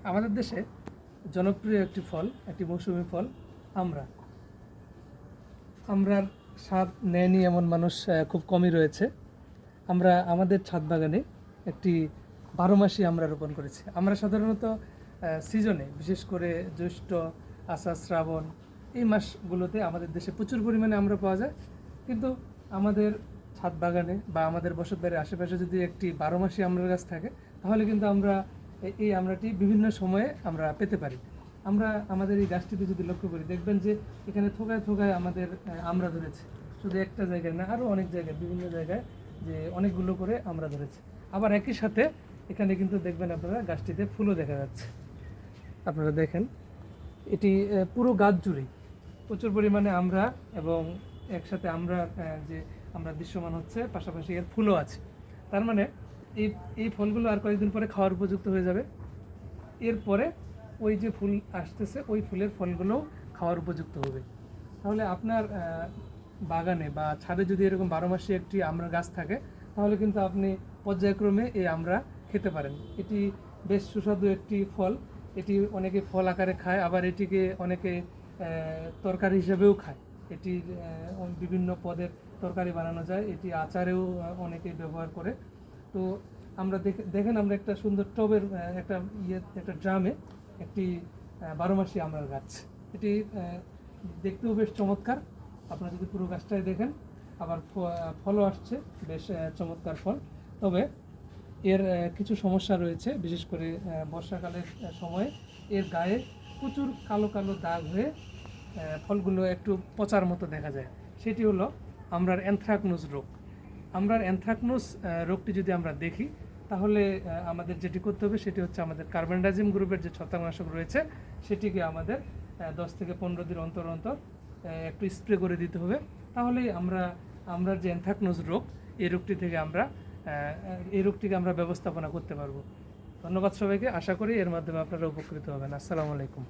আমাদের দেশে জনপ্রিয় একটি ফল, একটি মৌসুমী ফল আমরা। আমরার স্বাদ নেয়নি এমন মানুষ খুব কমই রয়েছে। আমরা আমাদের ছাদ বাগানে একটি 12 মাসই আমরা রোপণ করেছি। আমরা সাধারণত সিজনে, বিশেষ করে জ্যৈষ্ঠ, আষাঢ়, শ্রাবণ এই মাসগুলোতে আমাদের দেশে প্রচুর পরিমাণে আমরা পাওয়া যায়। কিন্তু আমাদের ছাদ বাগানে বা আমাদের বসতবাড়ির আশেপাশে যদি একটি 12 মাসই আমড়ার গাছ থাকে, তাহলে কিন্তু আমরা এই আমড়াটি বিভিন্ন সময়ে আমরা পেতে পারি। আমরা আমাদের এই গাছটিতে যদি লক্ষ্য করি, দেখবেন যে এখানে থোকায় থোকায় আমাদের আমড়া ধরেছে। শুধু একটা জায়গায় না, আরও অনেক জায়গায়, বিভিন্ন জায়গায় যে অনেকগুলো করে আমড়া ধরেছে। আবার একই সাথে এখানে কিন্তু দেখবেন আপনারা গাছটিতে ফুলও দেখা যাচ্ছে। আপনারা দেখেন, এটি পুরো গাছ জুড়েই প্রচুর পরিমাণে আমরা, এবং একসাথে আমরা যে আমরা দৃশ্যমান হচ্ছে, পাশাপাশি এর ফুলও আছে। তার মানে এই এই ফলগুলো আর কয়েকদিন পরে খাওয়ার উপযুক্ত হয়ে যাবে। এরপরে ওই যে ফুল আসতেছে, ওই ফুলের ফলগুলোও খাওয়ার উপযুক্ত হবে। তাহলে আপনার বাগানে বা ছাদে যদি এরকম 12 মাসই একটি আমড়া গাছ থাকে, তাহলে কিন্তু আপনি পর্যায়ক্রমে এই আমড়া খেতে পারেন। এটি বেশ সুস্বাদু একটি ফল। এটি অনেকে ফল আকারে খায়, আবার এটিকে অনেকে তরকারি হিসেবেও খায়। এটি বিভিন্ন পদের তরকারি বানানো যায়, এটি আচারেও অনেকে ব্যবহার করে। তো আমরা দেখেন আমরা একটা সুন্দর টবের একটা ড্রামে একটি 12 মাসি আমড়ার গাছ। এটি দেখতেও বেশ চমৎকার। আপনারা যদি পুরো গাছটাই দেখেন, আবার ফলও আসছে, বেশ চমৎকার ফল। তবে এর কিছু সমস্যা রয়েছে, বিশেষ করে বর্ষাকালের সময়ে এর গায়ে প্রচুর কালো কালো দাগ হয়ে ফলগুলো একটু পচার মতো দেখা যায়। সেটি হলো আমরার অ্যানথ্রাকনোজ রোগ। আমরার অ্যানথ্রাকনোজ রোগটি যদি আমরা দেখি, তাহলে আমাদের যেটি করতে হবে সেটি হচ্ছে আমাদের কার্বনডাজিম গ্রুপের যে ছত্রাকনাশক রয়েছে, সেটিকে আমাদের 10 থেকে 15 দিন অন্তর অন্তর একটু স্প্রে করে দিতে হবে। তাহলেই আমরা যে অ্যানথ্রাকনোজ রোগ, এই রোগটিকে আমরা ব্যবস্থাপনা করতে পারবো। ধন্যবাদ সবাইকে। আশা করি এর মাধ্যমে আপনারা উপকৃত হবেন। আসসালামু আলাইকুম।